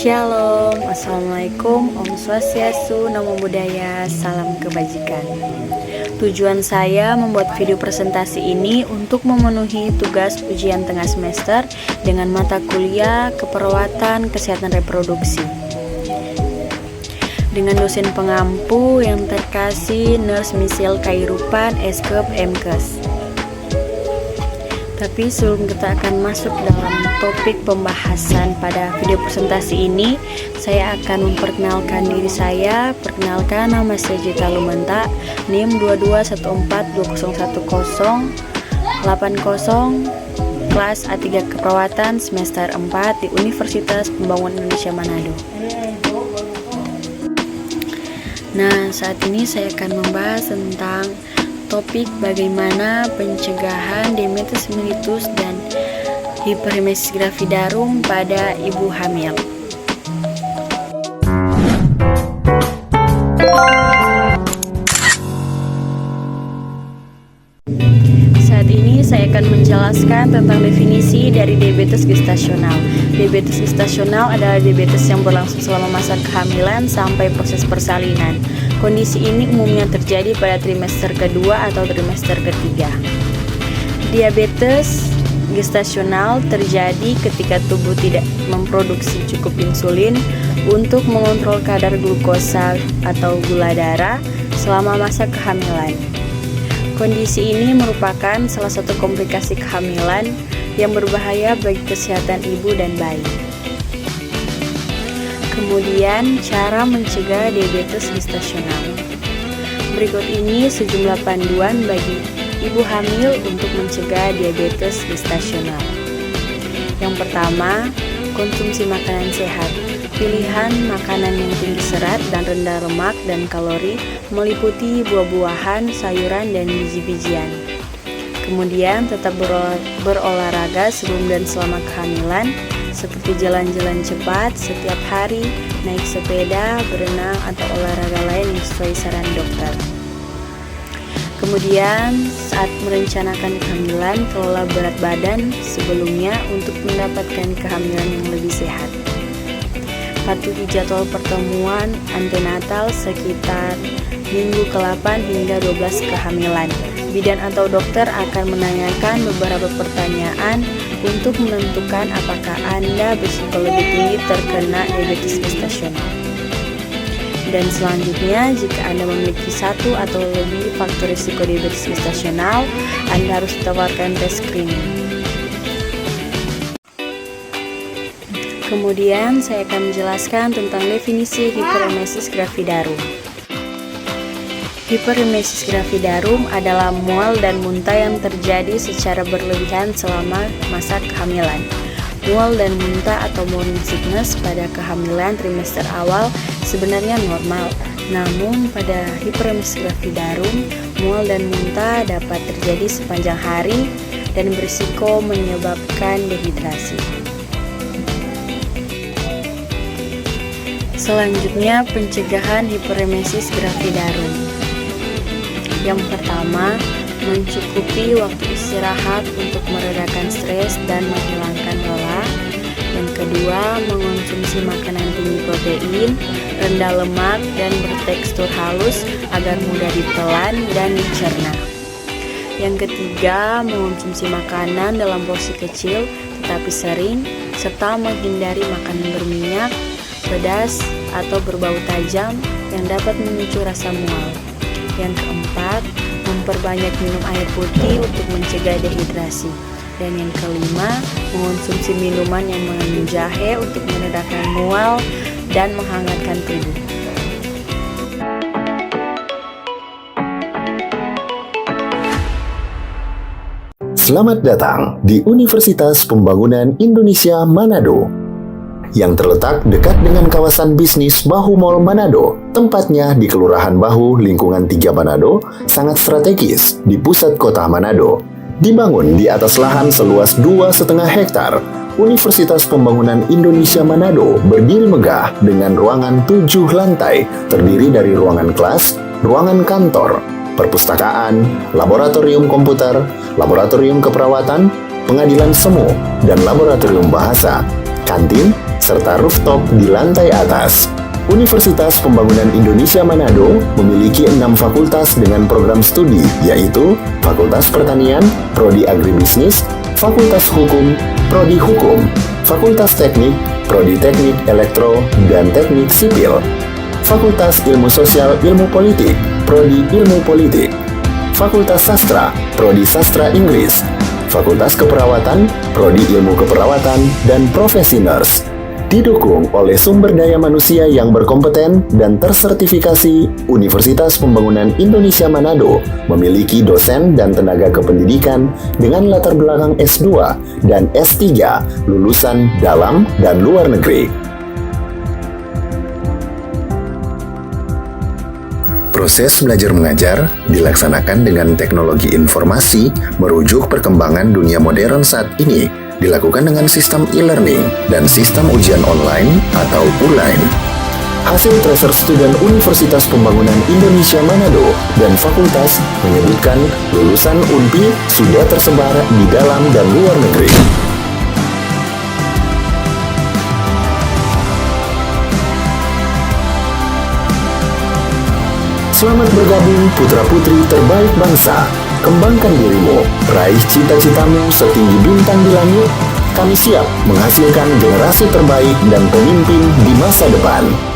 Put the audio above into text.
Shalom, Assalamualaikum, Om Swastiastu, Namo Buddhaya, salam kebajikan. Tujuan saya membuat video presentasi ini untuk memenuhi tugas ujian tengah semester dengan mata kuliah Keperawatan Kesehatan Reproduksi. Dengan dosen pengampu yang terkasih Nurse Michelle Khairupan, Eskep MKes. Tapi sebelum kita akan masuk dalam topik pembahasan pada video presentasi ini, saya akan memperkenalkan diri saya. Perkenalkan, nama saya Jita Lumenta, NIM 2214201080, kelas A3 Keperawatan semester 4 di Universitas Pembangunan Indonesia Manado. Nah, saat ini saya akan membahas tentang topik bagaimana pencegahan diabetes mellitus dan hiperemesis gravidarum pada ibu hamil. Saat ini saya akan menjelaskan tentang definisi dari diabetes gestasional. Diabetes gestasional adalah diabetes yang berlangsung selama masa kehamilan sampai proses persalinan. Kondisi ini umumnya terjadi pada trimester kedua atau trimester ketiga. Diabetes gestasional terjadi ketika tubuh tidak memproduksi cukup insulin untuk mengontrol kadar glukosa atau gula darah selama masa kehamilan. Kondisi ini merupakan salah satu komplikasi kehamilan yang berbahaya bagi kesehatan ibu dan bayi. Kemudian, cara mencegah diabetes gestasional. Berikut ini sejumlah panduan bagi ibu hamil untuk mencegah diabetes gestasional. Yang pertama, konsumsi makanan sehat. Pilihan makanan yang tinggi serat dan rendah lemak dan kalori meliputi buah-buahan, sayuran, dan biji-bijian. Kemudian, tetap berolahraga sebelum dan selama kehamilan, seperti jalan-jalan cepat setiap hari, naik sepeda, berenang, atau olahraga lain yang sesuai saran dokter. Kemudian, saat merencanakan kehamilan, kelola berat badan sebelumnya untuk mendapatkan kehamilan yang lebih sehat. Patuhi jadwal pertemuan antenatal sekitar minggu ke-8 hingga 12 kehamilan. Bidan atau dokter akan menanyakan beberapa pertanyaan untuk menentukan apakah Anda berisiko lebih tinggi terkena diabetes gestasional. Dan selanjutnya, jika Anda memiliki satu atau lebih faktor risiko diabetes gestasional, Anda harus ditawarkan tes screening. Kemudian, saya akan menjelaskan tentang definisi hiperemesis gravidarum. Hiperemesis gravidarum adalah mual dan muntah yang terjadi secara berlebihan selama masa kehamilan. Mual dan muntah atau morning sickness pada kehamilan trimester awal sebenarnya normal. Namun pada hiperemesis gravidarum, mual dan muntah dapat terjadi sepanjang hari dan berisiko menyebabkan dehidrasi. Selanjutnya, pencegahan hiperemesis gravidarum. Yang pertama, mencukupi waktu istirahat untuk meredakan stres dan menghilangkan lelah. Yang kedua, mengonsumsi makanan tinggi protein, rendah lemak, dan bertekstur halus agar mudah ditelan dan dicerna. Yang ketiga, mengonsumsi makanan dalam porsi kecil tetapi sering, serta menghindari makanan berminyak, pedas, atau berbau tajam yang dapat memicu rasa mual. Yang keempat, memperbanyak minum air putih untuk mencegah dehidrasi. Dan yang kelima, mengonsumsi minuman yang mengandung jahe untuk meredakan mual dan menghangatkan tubuh. Selamat datang di Universitas Pembangunan Indonesia Manado, yang terletak dekat dengan kawasan bisnis Bahu Mall Manado. Tempatnya di Kelurahan Bahu, lingkungan 3 Manado, sangat strategis di pusat kota Manado. Dibangun di atas lahan seluas 2,5 hektar, Universitas Pembangunan Indonesia Manado berdiri megah dengan ruangan 7 lantai, terdiri dari ruangan kelas, ruangan kantor, perpustakaan, laboratorium komputer, laboratorium keperawatan, pengadilan semu, dan laboratorium bahasa. kantin, serta rooftop di lantai atas. Universitas Pembangunan Indonesia Manado memiliki 6 fakultas dengan program studi, yaitu Fakultas Pertanian, Prodi Agribisnis, Fakultas Hukum, Prodi Hukum, Fakultas Teknik, Prodi Teknik Elektro dan Teknik Sipil, Fakultas Ilmu Sosial Ilmu Politik, Prodi Ilmu Politik, Fakultas Sastra, Prodi Sastra Inggris, Fakultas Keperawatan, Prodi Ilmu Keperawatan, dan Profesi Nurse. Didukung oleh sumber daya manusia yang berkompeten dan tersertifikasi, Universitas Pembangunan Indonesia Manado memiliki dosen dan tenaga kependidikan dengan latar belakang S2 dan S3 lulusan dalam dan luar negeri. Proses belajar mengajar dilaksanakan dengan teknologi informasi merujuk perkembangan dunia modern saat ini, dilakukan dengan sistem e-learning dan sistem ujian online atau ULAIN. Hasil tracer student Universitas Pembangunan Indonesia Manado dan fakultas menyebutkan lulusan UNPI sudah tersebar di dalam dan luar negeri. Selamat bergabung putra-putri terbaik bangsa. Kembangkan dirimu, raih cita-citamu setinggi bintang di langit. Kami siap menghasilkan generasi terbaik dan pemimpin di masa depan.